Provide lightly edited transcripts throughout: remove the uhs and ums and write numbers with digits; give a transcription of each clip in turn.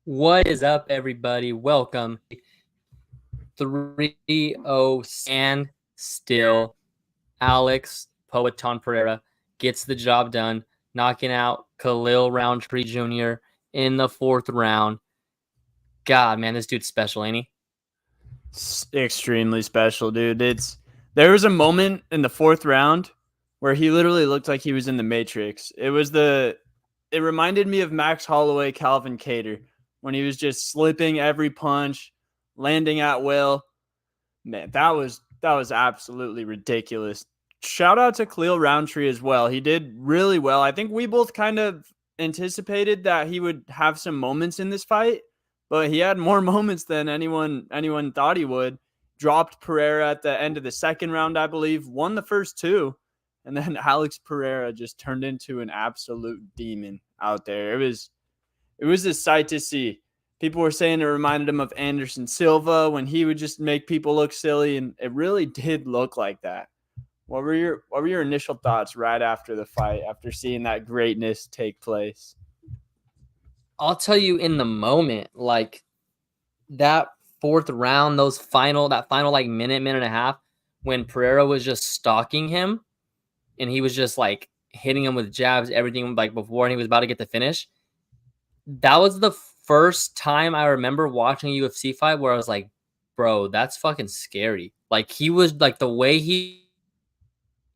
What is up, everybody? Welcome. 3-0 stand still. Alex Poeton Pereira gets the job done, knocking out Khalil Roundtree Jr. in the 4th round. God, man, this dude's special, ain't he? It's extremely special, dude. There was a moment in the 4th round where he literally looked like he was in the Matrix. It reminded me of Max Holloway, Calvin Cater, when he was just slipping every punch, landing at will. Man, that was absolutely ridiculous. Shout out to Khalil Roundtree as well. He did really well. I think we both kind of anticipated that he would have some moments in this fight, but he had more moments than anyone thought he would. Dropped Pereira at the end of the 2nd round, I believe, won the first 2, and then Alex Pereira just turned into an absolute demon out there. It was a sight to see. People were saying it reminded him of Anderson Silva when he would just make people look silly, and it really did look like that. What were your initial thoughts right after the fight, after seeing that greatness take place? I'll tell you in the moment, like that 4th round, that final like minute and a half, when Pereira was just stalking him and he was just like hitting him with jabs, everything like before, and he was about to get the finish. That was the first time I remember watching a UFC fight where I was like, bro, that's fucking scary. Like he was like the way he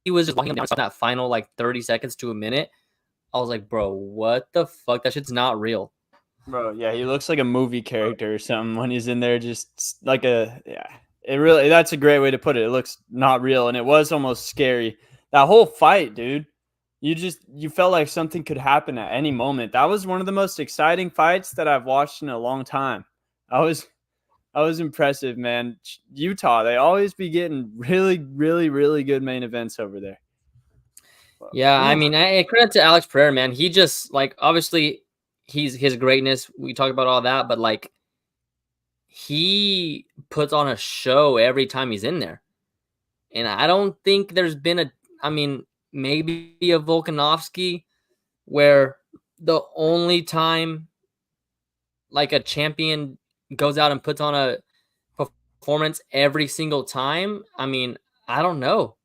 was just walking him down that final like 30 seconds to a minute. I was like, bro, what the fuck? That shit's not real. Bro, yeah, he looks like a movie character or something when he's in there, just like yeah. That's a great way to put it. It looks not real, and it was almost scary. That whole fight, dude. You felt like something could happen at any moment. That was one of the most exciting fights that I've watched in a long time. I was impressive, man. Utah, they always be getting really, really, really good main events over there. Yeah, I Ooh. mean, credit to Alex Pereira, man. He just like obviously he's his greatness. We talk about all that, but like he puts on a show every time he's in there. And I don't think there's been I mean, maybe a Volkanovski where the only time like a champion goes out and puts on a performance every single time. I mean, I don't know.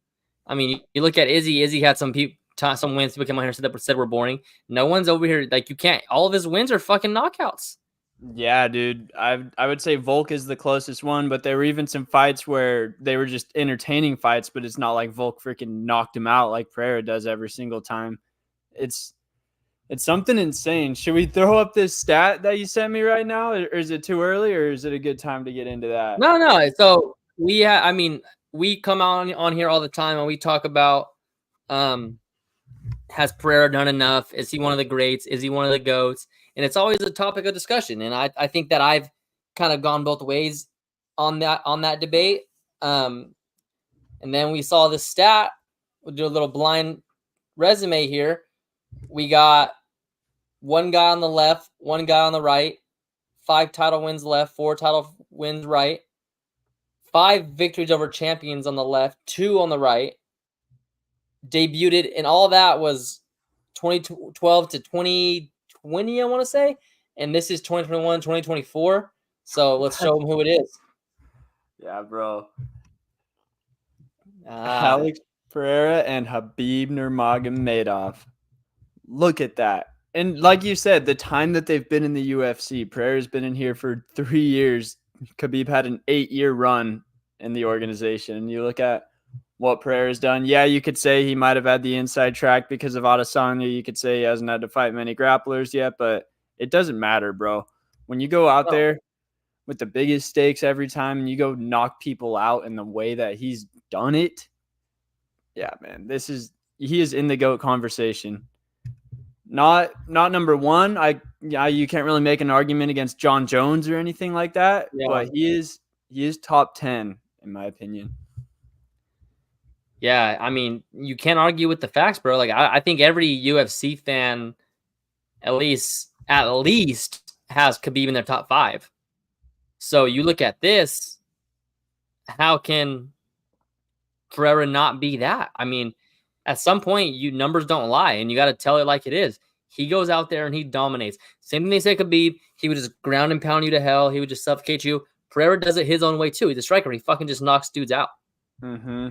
I mean, you look at Izzy. Izzy had some wins. People came on here and said we're boring. No one's over here. Like you can't. All of his wins are fucking knockouts. Yeah, dude. I would say Volk is the closest one, but there were even some fights where they were just entertaining fights, but it's not like Volk freaking knocked him out like Pereira does every single time. It's it's something insane. Should we throw up this stat that you sent me right now, or is it too early, or is it a good time to get into that? No. So I mean, we come on here all the time and we talk about has Pereira done enough? Is he one of the greats? Is he one of the GOATs? And it's always a topic of discussion. And I think that I've kind of gone both ways on that debate. And then we saw the stat. We'll do a little blind resume here. We got one guy on the left, one guy on the right, 5 title wins left, 4 title wins right, 5 victories over champions on the left, 2 on the right. Debuted, and all that was 2012 to 2020, I want to say. And this is 2021, 2024. So let's show them who it is. Yeah, bro. Alex Pereira and Habib Nurmagomedov. Look at that. And like you said, the time that they've been in the UFC, Pereira's been in here for 3 years. Khabib had an 8-year run in the organization. And you look at what Pereira's done. Yeah, you could say he might have had the inside track because of Adesanya. You could say he hasn't had to fight many grapplers yet, but it doesn't matter, bro. When you go out there with the biggest stakes every time and you go knock people out in the way that he's done it, yeah, man, he is in the GOAT conversation. Not number one. You can't really make an argument against John Jones or anything like that, but he is top 10 in my opinion. Yeah, I mean, you can't argue with the facts, bro. Like I think every UFC fan at least has Khabib in their top 5. So you look at this, how can Pereira not be that? I mean, at some point, numbers don't lie, and you got to tell it like it is. He goes out there and he dominates. Same thing they say Khabib. He would just ground and pound you to hell. He would just suffocate you. Pereira does it his own way too. He's a striker. He fucking just knocks dudes out. Mm-hmm.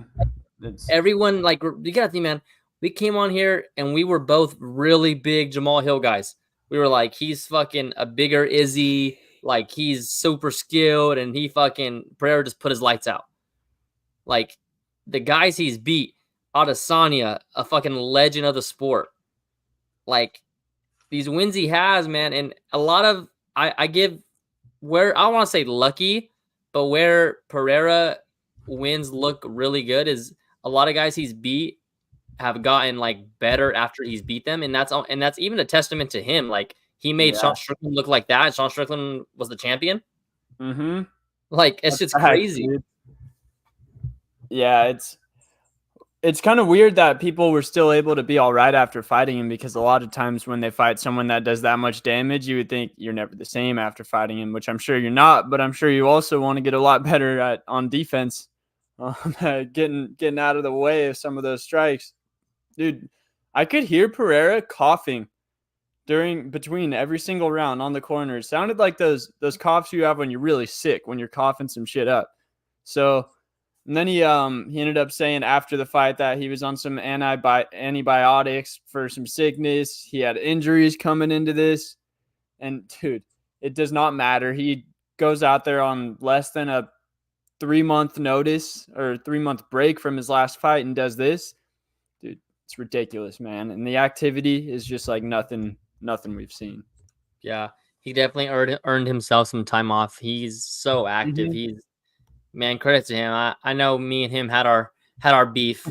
Everyone, like, you gotta think, man, we came on here and we were both really big Jamal Hill guys. We were like, he's fucking a bigger Izzy, like he's super skilled, and he fucking Pereira just put his lights out. Like the guys he's beat, Adesanya, a fucking legend of the sport. Like these wins he has, man, and a lot of I give where I want to say lucky, but where Pereira wins look really good is a lot of guys he's beat have gotten like better after he's beat them, and that's even a testament to him. Like he made Sean Strickland look like that. Sean Strickland was the champion. Mm-hmm. Like it's just crazy. Dude. Yeah, it's kind of weird that people were still able to be all right after fighting him, because a lot of times when they fight someone that does that much damage, you would think you're never the same after fighting him, which I'm sure you're not, but I'm sure you also want to get a lot better on defense, getting out of the way of some of those strikes. Dude, I could hear Pereira coughing between every single round on the corner. It sounded like those coughs you have when you're really sick, when you're coughing some shit up. So, and then he ended up saying after the fight that he was on some antibiotics for some sickness. He had injuries coming into this. And dude, it does not matter. He goes out there on less than a 3-month notice or 3-month break from his last fight and does this. Dude, it's ridiculous, man. And the activity is just like nothing we've seen. Yeah, he definitely earned himself some time off. He's so active. Mm-hmm. Man, credit to him. I know me and him had our beef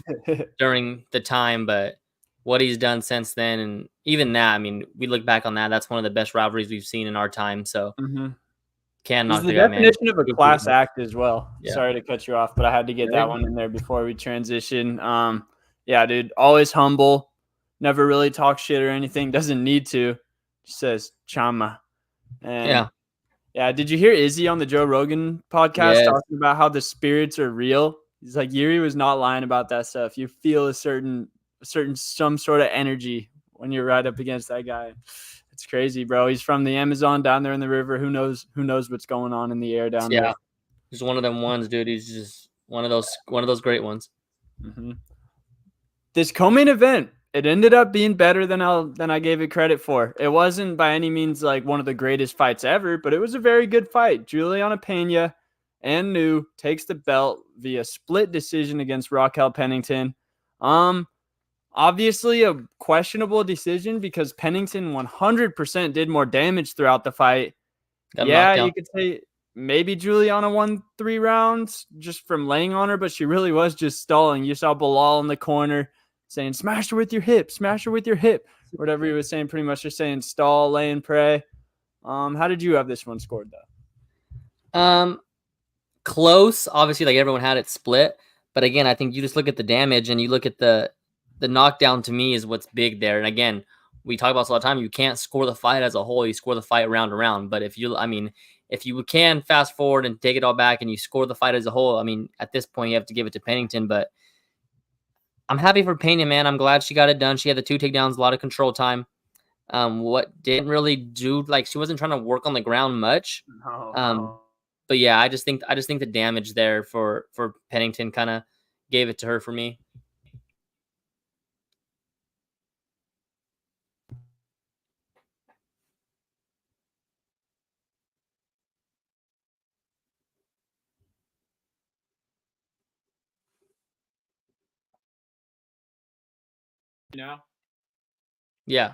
during the time, but what he's done since then, and even that, I mean, we look back on that. That's one of the best rivalries we've seen in our time. So can't knock He's the the guy, man. definition of a class act as well. Yeah. Sorry to cut you off, but I had to get that one in there before we transition. Yeah, dude, always humble, never really talks shit or anything, doesn't need to. Just says chama. And yeah, did you hear Izzy on the Joe Rogan podcast talking about how the spirits are real? He's like, Yuri was not lying about that stuff. You feel some sort of energy when you're right up against that guy. It's crazy, bro. He's from the Amazon down there in the river. Who knows what's going on in the air down there? Yeah, he's one of them ones, dude. He's just one of those great ones. Mm-hmm. This co-main event, it ended up being better than I gave it credit for. It wasn't by any means like one of the greatest fights ever, but it was a very good fight. Juliana Pena and Nu takes the belt via split decision against Raquel Pennington. Obviously a questionable decision because Pennington 100% did more damage throughout the fight. You could say maybe Juliana won 3 rounds just from laying on her, but she really was just stalling. You saw Bilal in the corner saying, smash her with your hip, whatever he was saying, pretty much just saying stall, lay and pray. How did you have this one scored though? Close, obviously, like everyone had it split, but again, I think you just look at the damage and you look at the knockdown. To me is what's big there. And again, we talk about this all the time. You can't score the fight as a whole. You score the fight round to round. But if you can fast forward and take it all back and you score the fight as a whole, I mean, at this point, you have to give it to Pennington. But I'm happy for Pena, man. I'm glad she got it done. She had the 2 takedowns, a lot of control time. What didn't really do, like, she wasn't trying to work on the ground much. But yeah, I just think the damage there for Pennington kind of gave it to her for me. Yeah.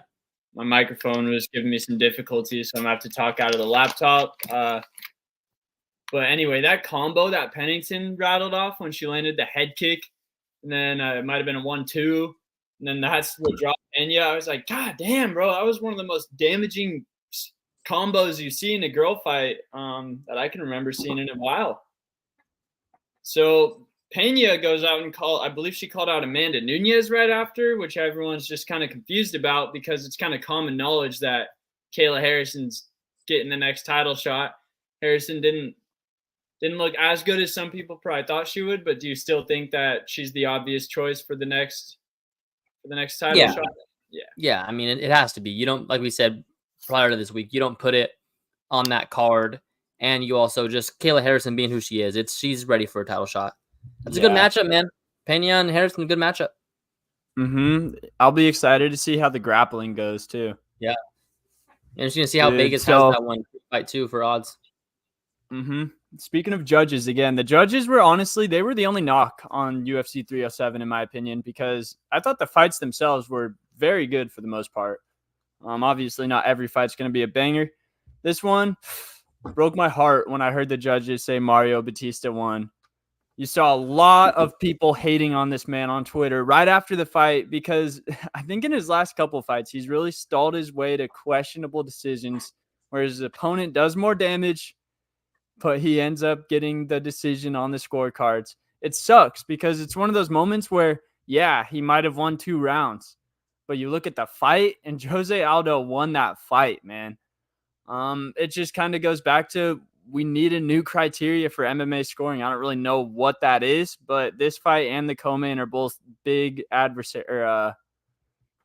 My microphone was giving me some difficulties, so I'm gonna have to talk out of the laptop. But anyway, that combo that Pennington rattled off when she landed the head kick, and then it might have been a 1-2, and then that's what dropped Pena. I was like, God damn, bro, that was one of the most damaging combos you see in a girl fight that I can remember seeing in a while. So Pena goes out and I believe she called out Amanda Nunes right after, which everyone's just kind of confused about because it's kind of common knowledge that Kayla Harrison's getting the next title shot. Harrison didn't look as good as some people probably thought she would, but do you still think that she's the obvious choice for the next title shot? Yeah, I mean, it has to be. You don't, like we said prior to this week, you don't put it on that card, and you also just Kayla Harrison being who she is. She's ready for a title shot. That's a good Yeah. matchup, man. Pena and Harrison, good matchup. I'll be excited to see how the grappling goes too. Yeah, interesting to see how Dude, Vegas has so that one fight too for odds. speaking of judges again, the judges were honestly they were the only knock on UFC 307 in my opinion because I thought the fights themselves were very good for the most part. Obviously not every fight's going to be a banger. This one broke my heart when I heard the judges say Mario Batista won. You saw a lot of people hating on this man on Twitter right after the fight because I think in his last couple fights, he's really stalled his way to questionable decisions where his opponent does more damage, but he ends up getting the decision on the scorecards. It sucks because it's one of those moments where, yeah, he might have won 2 rounds, but you look at the fight and Jose Aldo won that fight, man. It just kind of goes back to we need a new criteria for MMA scoring. I don't really know what that is, but this fight and the co-main are both big adversary.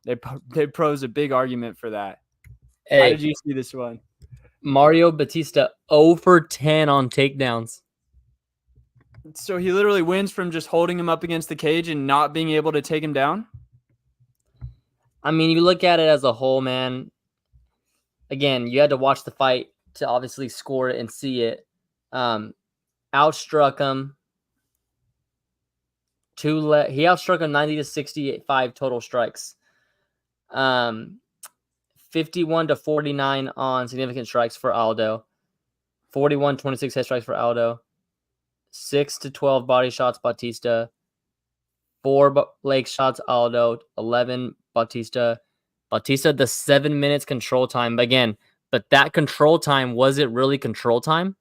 They pose a big argument for that. How did Hey, you see this one? Mario Batista 0 for 10 on takedowns. So he literally wins from just holding him up against the cage and not being able to take him down? I mean, you look at it as a whole, man. Again, you had to watch the fight to obviously score it and see it. Outstruck him. He outstruck him 90 to 65 total strikes. 51 to 49 on significant strikes for Aldo. 41-26 head strikes for Aldo. 6 to 12 body shots Batista. 4 leg shots Aldo. 11 Batista. Batista, the 7 minutes control time. But that control time, was it really control time?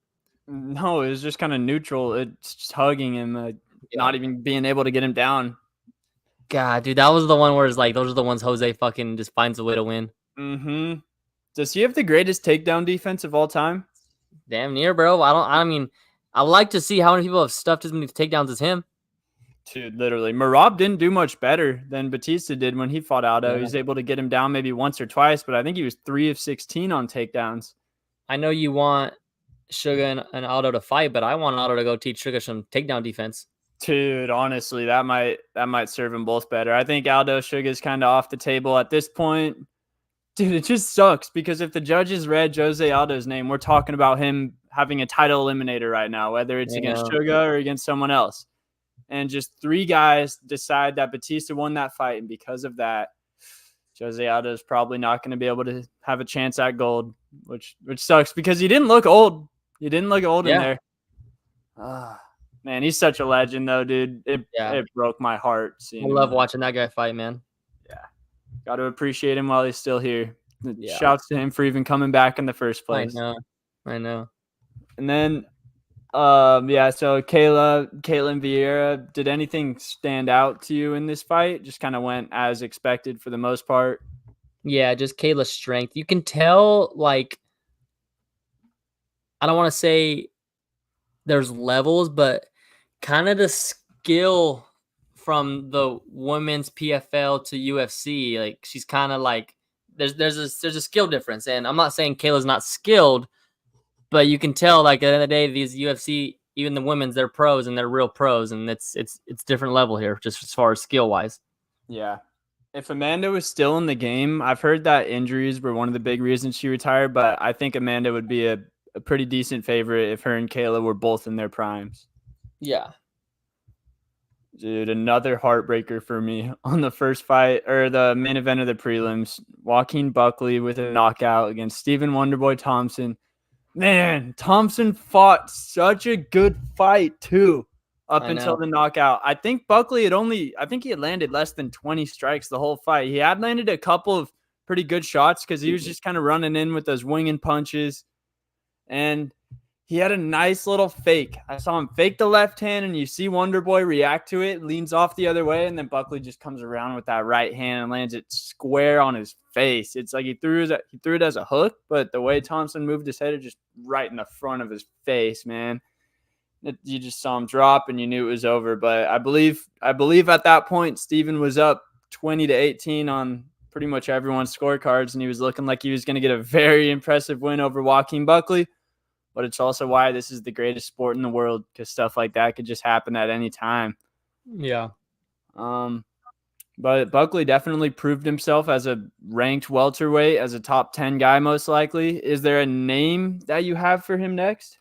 No, it was just kind of neutral. It's just hugging him, not even being able to get him down. God, dude, that was the one where it's like, those are the ones Jose fucking just finds a way to win. Does he have the greatest takedown defense of all time? Damn near, bro. I mean, I like to see how many people have stuffed as many takedowns as him. Dude, literally. Marab didn't do much better than Batista did when he fought Aldo. Yeah. He was able to get him down maybe once or twice, but I think he was 3 of 16 on takedowns. I know you want Suga and Aldo to fight, but I want Aldo to go teach Suga some takedown defense. Dude, honestly, that might serve them both better. I think Aldo Suga's kind of off the table at this point. Dude, it just sucks because if the judges read Jose Aldo's name, we're talking about him having a title eliminator right now, whether it's against Suga or against someone else. And just 3 guys decide that Batista won that fight, and because of that, Jose Aldo is probably not going to be able to have a chance at gold, which sucks because he didn't look old. He didn't look old in there. Man, he's such a legend, though, dude. It broke my heart seeing him. I love watching that guy fight, man. Yeah. Got to appreciate him while he's still here. Shouts to him for even coming back in the first place. I know. And then, so Caitlin Vieira, did anything stand out to you in this fight? Just kind of went as expected for the most part. Yeah, just Kayla's strength. You can tell, like, I don't want to say there's levels, but kind of the skill from the women's PFL to UFC, like she's kind of like there's a skill difference, and I'm not saying Kayla's not skilled, but you can tell like at the end of the day, these UFC, even the women's, they're pros and they're real pros, and it's different level here just as far as skill wise. Yeah. If Amanda was still in the game, I've heard that injuries were one of the big reasons she retired, but I think Amanda would be a pretty decent favorite if her and Kayla were both in their primes. Yeah. Dude, another heartbreaker for me on the first fight or the main event of the prelims. Joaquin Buckley with a knockout against Stephen Wonderboy Thompson. Man, Thompson fought such a good fight too up until the knockout. I think Buckley he had landed less than 20 strikes the whole fight. He had landed a couple of pretty good shots because he was just kind of running in with those winging punches. And he had a nice little fake. I saw him fake the left hand, and you see Wonderboy react to it, leans off the other way, and then Buckley just comes around with that right hand and lands it square on his face. It's like he threw it as a hook, but the way Thompson moved his head, it just right in the front of his face, man. You just saw him drop, and you knew it was over. But I believe at that point, Steven was up 20-18 on pretty much everyone's scorecards, and he was looking like he was going to get a very impressive win over Joaquin Buckley. But it's also why this is the greatest sport in the world, because stuff like that could just happen at any time. Yeah. But Buckley definitely proved himself as a ranked welterweight, as a top 10 guy, most likely. Is there a name that you have for him next?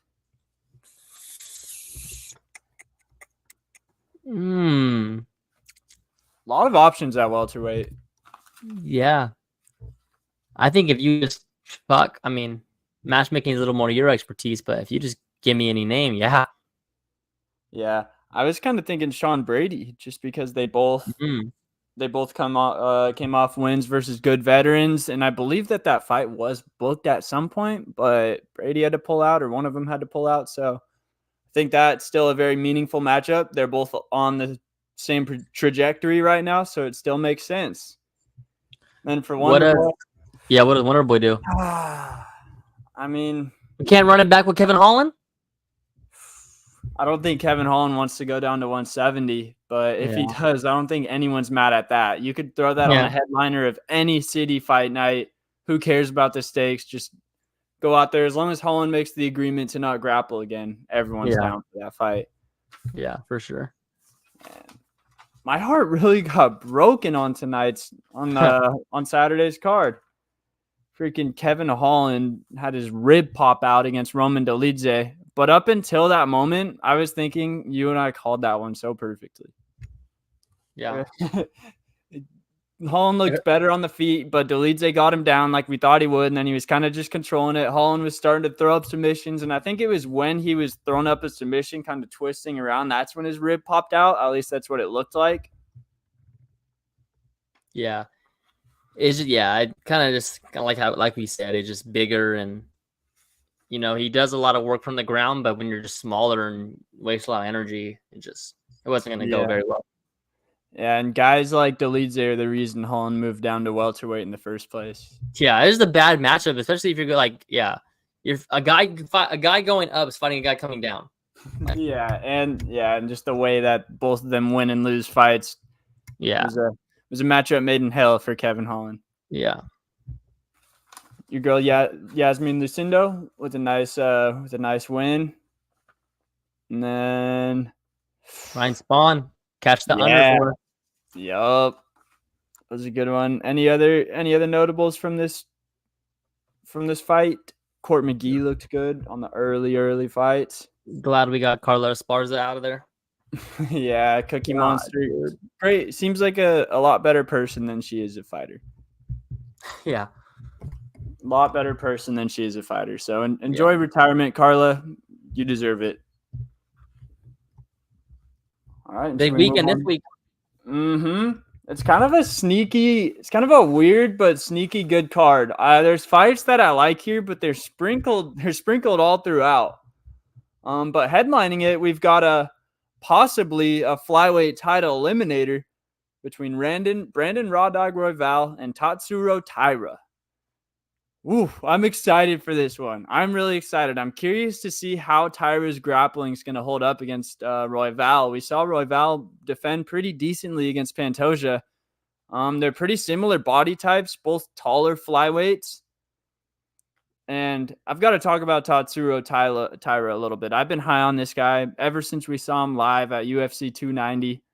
A lot of options at welterweight. Yeah. I think if you just matchmaking is a little more your expertise, but if you just give me any name, yeah. Yeah. I was kind of thinking Sean Brady, just because they both came off wins versus good veterans, and I believe that fight was booked at some point, but Brady had to pull out, or one of them had to pull out. So I think that's still a very meaningful matchup. They're both on the same trajectory right now, so it still makes sense. And for Wonder Boy, what does Wonder Boy do? I mean, we can't run it back with Kevin Holland. I don't think Kevin Holland wants to go down to 170, but if he does, I don't think anyone's mad at that. You could throw that on a headliner of any city fight night. Who cares about the stakes? Just go out there. As long as Holland makes the agreement to not grapple again, everyone's down for that fight. Yeah, for sure. Man, my heart really got broken on Saturday's card. Freaking Kevin Holland had his rib pop out against Roman Dolidze. But up until that moment, I was thinking you and I called that one so perfectly. Yeah. Holland looked better on the feet, but Dolidze got him down like we thought he would, and then he was kind of just controlling it. Holland was starting to throw up submissions, and I think it was when he was throwing up a submission, kind of twisting around, that's when his rib popped out. At least that's what it looked like. Yeah. I kind of just like we said, it's just bigger, and he does a lot of work from the ground, but when you're just smaller and waste a lot of energy, it wasn't going to go very well. Yeah, and guys like Dolidze are the reason Holland moved down to welterweight in the first place. Yeah, it is a bad matchup, especially if you're you're a guy going up is fighting a guy coming down. And just the way that both of them win and lose fights. Yeah, it was a matchup made in hell for Kevin Holland. Yeah. Your girl Yasmin Lucindo with a nice win. And then Ryan Spawn catch the under for her. Yup. That was a good one. Any other notables from this fight? Court McGee looked good on the early fights. Glad we got Carla Esparza out of there. Yeah, Cookie Monster. Dude. Great. Seems like a lot better person than she is a fighter. Yeah. A lot better person than she is a fighter. So enjoy retirement, Carla. You deserve it. All right. Big weekend this week. It's kind of a weird but sneaky good card. There's fights that I like here, but they're sprinkled all throughout. But headlining it, we've got possibly a flyweight title eliminator between Brandon Raw Dog Royval and Tatsuro Taira. Ooh, I'm excited for this one. I'm really excited. I'm curious to see how Taira's grappling is going to hold up against Royval. We saw Royval defend pretty decently against Pantoja. They're pretty similar body types, both taller flyweights. And I've got to talk about Tatsuro Taira a little bit. I've been high on this guy ever since we saw him live at UFC 290.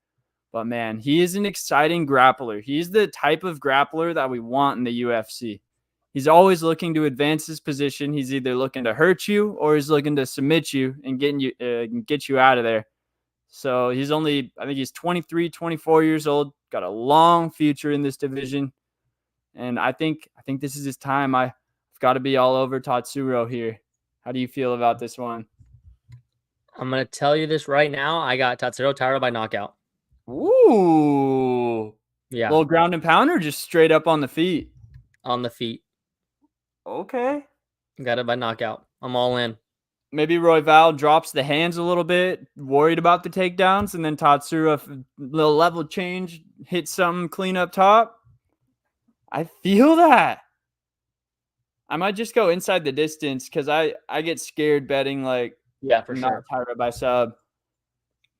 But man, he is an exciting grappler. He's the type of grappler that we want in the UFC. He's always looking to advance his position. He's either looking to hurt you or he's looking to submit you and get you out of there. So I think he's 23, 24 years old, got a long future in this division. And I think this is his time. I've got to be all over Tatsuro here. How do you feel about this one? I'm going to tell you this right now. I got Tatsuro Taira by knockout. Ooh. Yeah. Little ground and pound or just straight up on the feet? On the feet. Okay. Got it by knockout. I'm all in. Maybe Royval drops the hands a little bit, worried about the takedowns, and then Tatsuro, little level change, hit something clean up top. I feel that. I might just go inside the distance because I get scared betting for sure. Taira by sub.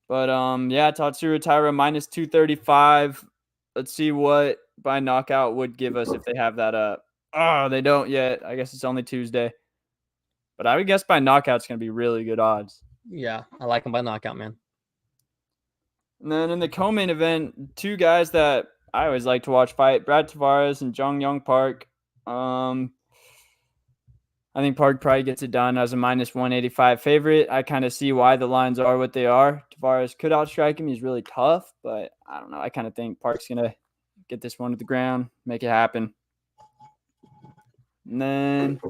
But Tatsuro Taira minus 235. Let's see what by knockout would give us if they have that up. Oh, they don't yet. I guess it's only Tuesday. But I would guess by knockout's going to be really good odds. Yeah, I like him by knockout, man. And then in the co-main event, two guys that I always like to watch fight, Brad Tavares and Jong Young Park. I think Park probably gets it done as a minus 185 favorite. I kind of see why the lines are what they are. Tavares could outstrike him. He's really tough, but I don't know. I kind of think Park's going to get this one to the ground, make it happen. And then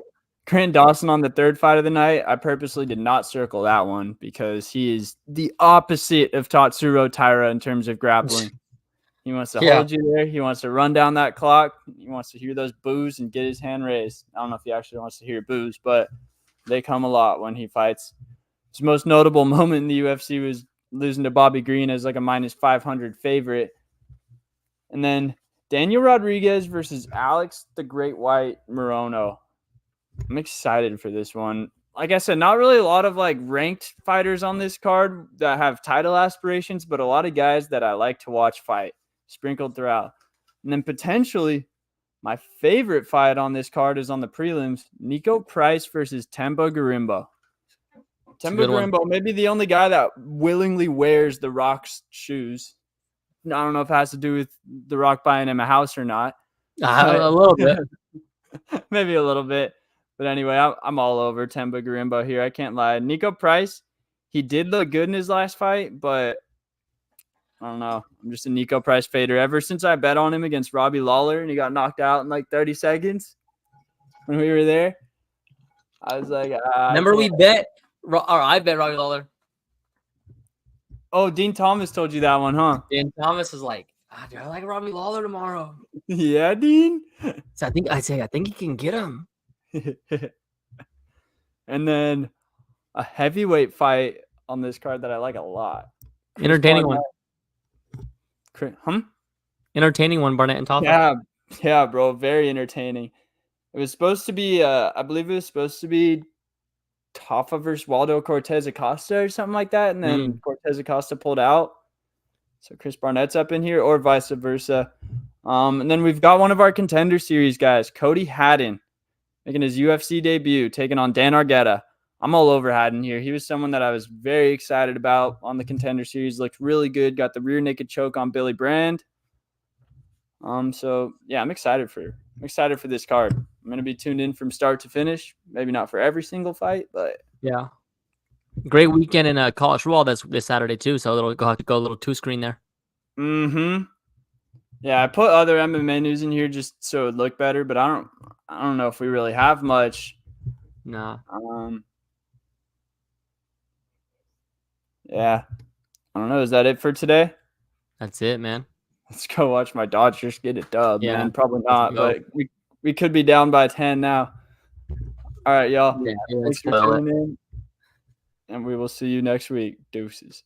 Grant Dawson on the third fight of the night. I purposely did not circle that one because he is the opposite of Tatsuro Taira in terms of grappling. He wants to hold you there. He wants to run down that clock. He wants to hear those boos and get his hand raised. I don't know if he actually wants to hear boos, but they come a lot when he fights. His most notable moment in the UFC was losing to Bobby Green as like a minus 500 favorite. And then Daniel Rodriguez versus Alex the Great White Morono. I'm excited for this one. Like I said, not really a lot of like ranked fighters on this card that have title aspirations, but a lot of guys that I like to watch fight sprinkled throughout. And then potentially my favorite fight on this card is on the prelims, Nico Price versus Temba Garimbo. Temba Garimbo, maybe the only guy that willingly wears The Rock's shoes. I don't know if it has to do with The Rock buying him a house or not. A little bit. Maybe a little bit. But anyway, I'm all over Temba Garimbo here. I can't lie. Nico Price, he did look good in his last fight, but I don't know. I'm just a Nico Price fader. Ever since I bet on him against Robbie Lawler and he got knocked out in like 30 seconds when we were there, I was like, remember we bet, or I bet Robbie Lawler. Oh, Dean Thomas told you that one, huh? Dean Thomas was like, dude, I like Robbie Lawler tomorrow. Yeah, Dean. So I think he can get him. And then a heavyweight fight on this card that I like a lot. Entertaining one. Entertaining one, Barnett and Taffa. Yeah, bro. Very entertaining. It was supposed to be, I believe it was supposed to be Taffa versus Waldo Cortez Acosta or something like that. And then Cortez Acosta pulled out. So Chris Barnett's up in here or vice versa. And then we've got one of our contender series guys, Cody Haddon, making his UFC debut, taking on Dan Argueta. I'm all over Haddon here. He was someone that I was very excited about on the contender series. Looked really good. Got the rear naked choke on Billy Brand. So yeah, I'm excited for this card. I'm gonna be tuned in from start to finish. Maybe not for every single fight, but yeah. Great weekend in college football this Saturday too. So it'll have to go a little 2-screen there. Yeah, I put other MMA news in here just so it would look better, but I don't know if we really have much. No. Yeah. I don't know. Is that it for today? That's it, man. Let's go watch my Dodgers get a dub, man. Probably not, but we could be down by 10 now. All right, y'all. Yeah, thanks for tuning in, and we will see you next week. Deuces.